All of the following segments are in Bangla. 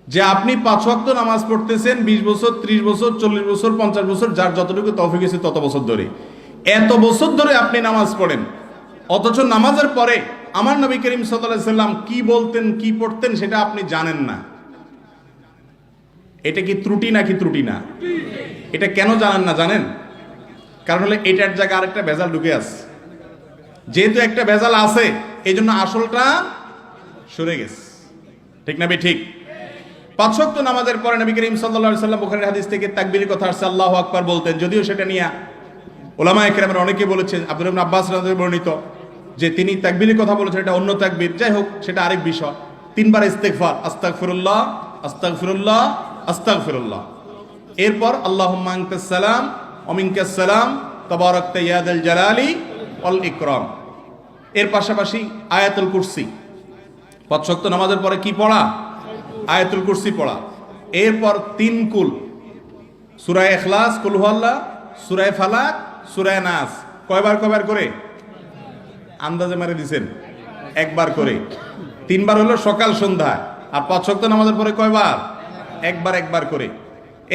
যে আপনি 5 ওয়াক্ত নামাজ পড়তেছেন 20 বছর, 30 বছর, 40 বছর, 50 বছর, যার যতটুকু তৌফিক আছে তত বছর ধরে, এত বছর ধরে আপনি নামাজ পড়েন, অথচ নামাজের পরে আমার নবী করিম সাল্লাল্লাহু আলাইহি সাল্লাম কি বলতেন, কি পড়তেন সেটা আপনি জানেন না। এটা কি ত্রুটি নাকি ত্রুটি না? এটা কেন জানেন না জানেন? কারণ হলে এটার জায়গায় আরেকটা ভেজাল ঢুকে আছে। যেহেতু একটা ভেজাল আছে, এই জন্য আসলটা সরে গেছে। ঠিক না? ঠিক। 5 ওয়াক্ত নামাজের পরে নবী করিম সাল্লাল্লাহু আলাইহি সাল্লাম বুখারীর হাদিস থেকে তাকবীরের কথা আসছে, আল্লাহু আকবার বলতেন। যদিও সেটা নিয়ে উলামায়ে কেরামের অনেকে বলেছেন, আব্দুল্লাহ ইবনে আব্বাস রাদিয়াল্লাহু বর্ণিত যে তিনি তাকবীরের কথা বলেছেন, এটা অন্য তাকবীর। যাই হোক, সেটা আরেক বিষয়। 3 বার ইস্তিগফার, আস্তাগফিরুল্লাহ, আস্তাগফিরুল্লাহ, আস্তাগফিরুল্লাহ। এরপর আল্লাহুম্মা আনতাস সালাম ওয়া মিনকাস সালাম তাবারাকতা ইয়া যাল জালালি ওয়াল ইকরাম। এর পাশাপাশি আয়াতুল কুরসি। 5 ওয়াক্ত নামাজের পরে কি পড়া? আয়াতুল কুরসি পড়া। এরপর 3 কুল, সূরা ইখলাস, কুল হুয়াল্লাহ, সূরা ফালাক, সূরা নাস। কয়বার করে? আন্দাজে মেরে দিবেন, একবার করে। 3 বার হলো সকাল সন্ধ্যা। আর 5 ওয়াক্ত নামাজের পরে কয়বার? একবার করে।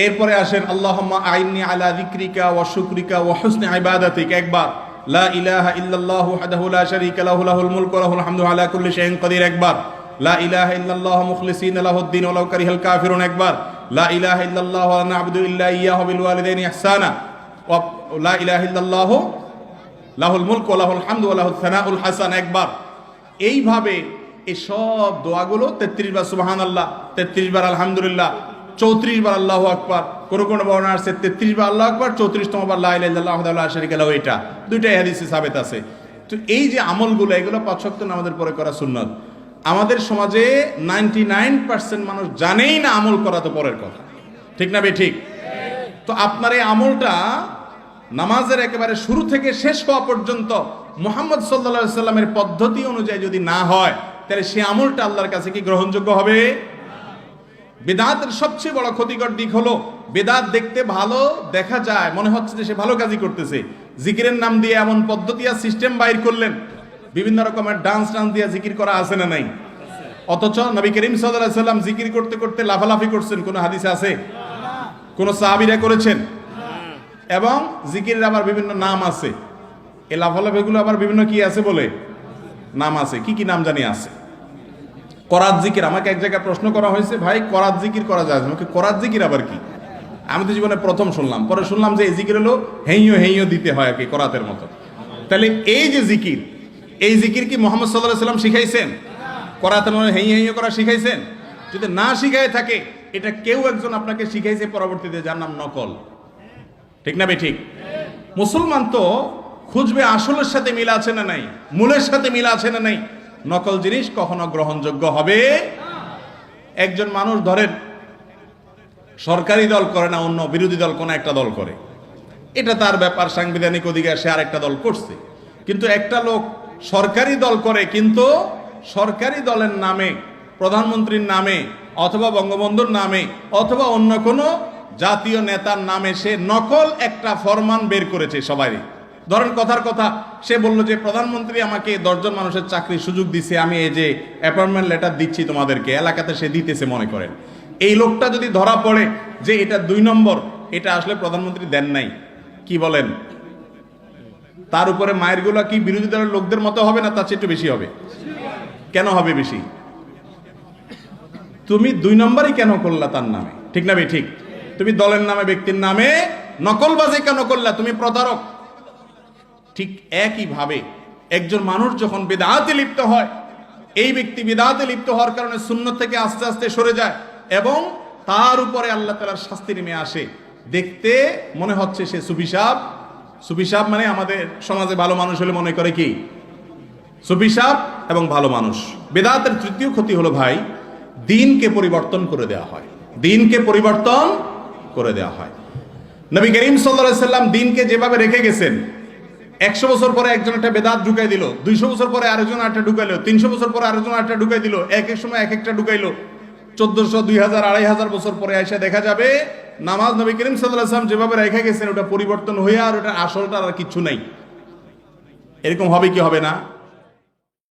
এরপরে আসেন আল্লাহুম্মা আইন্নি আলা যিকরিকা ওয়া শুকরিকা ওয়া হুসনি ইবাদাতিক, একবার। লা ইলাহা ইল্লাল্লাহু ওয়াহদাহু লা শারীকা লাহু লাহুল মুলকু ওয়া লাহুল হামদু আলা কুল্লি শাইইন কাদির, একবার। লা ইলাহা ইল্লাল্লাহু মুখলিসিনা লাহুদ-দ্বীন ওয়ালাউ কারিহাল কাফিরুন, একবার। লা ইলাহা ইল্লাল্লাহু ওয়া লা না'বুদু ইল্লা ইয়্যাহু বিল ওয়ালিদাইনি ইহসানা ওয়া লা ইলাহা ইল্লাল্লাহু লাহুল মুলকু ওয়া লাহুল হামদু ওয়া লাহুস সানাউল হাসান, একবার। এইভাবে এই সব দোয়াগুলো 33 বার সুবহানাল্লাহ, 33 বার আলহামদুলিল্লাহ, 34 বার আল্লাহু আকবার। কোন বর্ণনা আছে 33 বার আল্লাহু আকবার, 34তম বার লা ইলাহা ইল্লাল্লাহু ওয়াহদাহু লা শারীকা লাহু। এটা দুইটাই হাদিসে সাবিত আছে। তো এই যে আমলগুলো, এগুলো 5 ওয়াক্ত নামাজের পরে করা সুন্নাত। আমাদের সমাজে 99% মানুষ জানেই না আমল করা তো পরের কথা। ঠিক না? ঠিক। তো আপনার এই আমলটা নামাজের একেবারে শুরু থেকে শেষ হওয়া পর্যন্ত মুহাম্মদ সাল্লাল্লাহু আলাইহি সাল্লামের পদ্ধতি অনুযায়ী যদি না হয়, তাহলে সেই আমলটা আল্লাহর কাছে কি গ্রহণযোগ্য হবে? বিদআতের সবচেয়ে বড় ক্ষতিকর দিক হলো, বিদআত দেখতে ভালো দেখা যায়, মনে হচ্ছে যে সে ভালো কাজই করতেছে। জিকিরের নাম দিয়ে এমন পদ্ধতি আর সিস্টেম বাইর করলেন, বিভিন্ন রকমের ডান্স দিয়ে জিকির করা আছে না নাই? অথচ নবী করিম সাল্লাল্লাহু আলাইহি সাল্লাম জিকির করতে করতে লাফালাফি করছেন, কোন হাদিসে আছে? কোন সাহাবীরা করেছেন? এবং জিকিরের আবার বিভিন্ন নাম আছে। এই লাফালাফিগুলো আবার বিভিন্ন কি আছে বলে নাম আছে। কি নাম জানি আছে? করাত জিকির। আমাকে এক জায়গায় প্রশ্ন করা হয়েছে, ভাই করাত জিকির করা যায়? আমাকে করাত জিকির আবার কি? আমি তো জীবনে প্রথম শুনলাম। পরে শুনলাম যে এই জিকির হলো হেইয়ো দিতে হয় আর কি, করাতের মতো। তাহলে এই যে জিকির, এই জিকির কি মুহাম্মদ সাল্লাল্লাহু আলাইহি সাল্লাম শিখাইছেন? করাতের মতো হেইয়ো করা শিখাইছেন? যদি না শিখায় থাকে, এটা কেউ একজন আপনাকে শিখাইছে পরবর্তীতে, যার নাম নকল। ঠিক না? ঠিক। মুসলমান তো খুঁজবে আসলের সাথে মিল আছে না নাই, মূলের সাথে মিল আছে না নাই। নকল জিনিস কখনো গ্রহণযোগ্য হবে। একজন মানুষ ধরেন সরকারি দল করে না, অন্য বিরোধী দল কোন একটা দল করে, এটা তার ব্যাপার, সাংবিধানিক অধিকার, সে আরেকটা দল করছে। কিন্তু একটা লোক সরকারি দল করে, কিন্তু সরকারি দলের নামে, প্রধানমন্ত্রীর নামে, অথবা বঙ্গবন্ধুর নামে, অথবা অন্য কোনো জাতীয় নেতার নামে সে নকল একটা ফরমান বের করেছে সবাই। ধরেন কথার কথা, সে বলল যে প্রধানমন্ত্রী আমাকে 10 জন মানুষের চাকরির সুযোগ দিছে, আমি এই যে অ্যাপয়েন্টমেন্ট লেটার দিচ্ছি তোমাদেরকে, এলাকাতে সে দিতেছে মনে করেন। এই লোকটা যদি ধরা পড়ে যে এটা 2 নম্বর, এটা আসলে প্রধানমন্ত্রী দেন নাই, কি বলেন? তার উপরে মায়ের গুলা কি বিরোধী দলের লোকদের মতো হবে না তার চেয়ে একটু বেশি হবে? কেন হবে বেশি? তুমি 2 নম্বরই কেন করলা তার নামে? ঠিক না? ঠিক। তুমি দলের নামে, ব্যক্তির নামে নকলবাজি কেন করলা? তুমি প্রতারক। ঠিক একইভাবে একজন মানুষ যখন বিদআতে লিপ্ত হয়, এই ব্যক্তি বিদআতে লিপ্ত হওয়ার কারণে সুন্নাত থেকে আস্তে আস্তে সরে যায় এবং তার উপরে আল্লাহ তাআলার শাস্তি নেমে আসে। দেখতে মনে হচ্ছে সে সুফিসাব মানে আমাদের সমাজে ভালো মানুষ হলে মনে করে কি সুফিসাব এবং ভালো মানুষ। বিদআতের তৃতীয় ক্ষতি হলো ভাই, দ্বীনকে পরিবর্তন করে দেওয়া হয়। দ্বীনকে পরিবর্তন করে দেওয়া হয়। নবী করিম সাল্লাল্লাহু আলাইহি সাল্লাম দ্বীনকে যেভাবে রেখে গেছেন, 100 বছর পরে একজন একটা বেদাত ঢুকাই দিল, 200 বছর পরে আরেকজন আরেকটা ঢুকাইলো, 300 বছর পরে আরেকজন আরেকটা ঢুকাই দিল, এক এক সময় এক একটা ঢুকাইলো। 1400, 2000, 2500 বছর পরে এসে দেখা যাবে নামাজ নবী করিম সাল্লাল্লাহু আলাইহি সাল্লাম যেভাবে রেখে গেছেন ওটা পরিবর্তন হয়ে আর ওটা আসলটা আর কিছু নাই। এরকম হবে কি হবে না?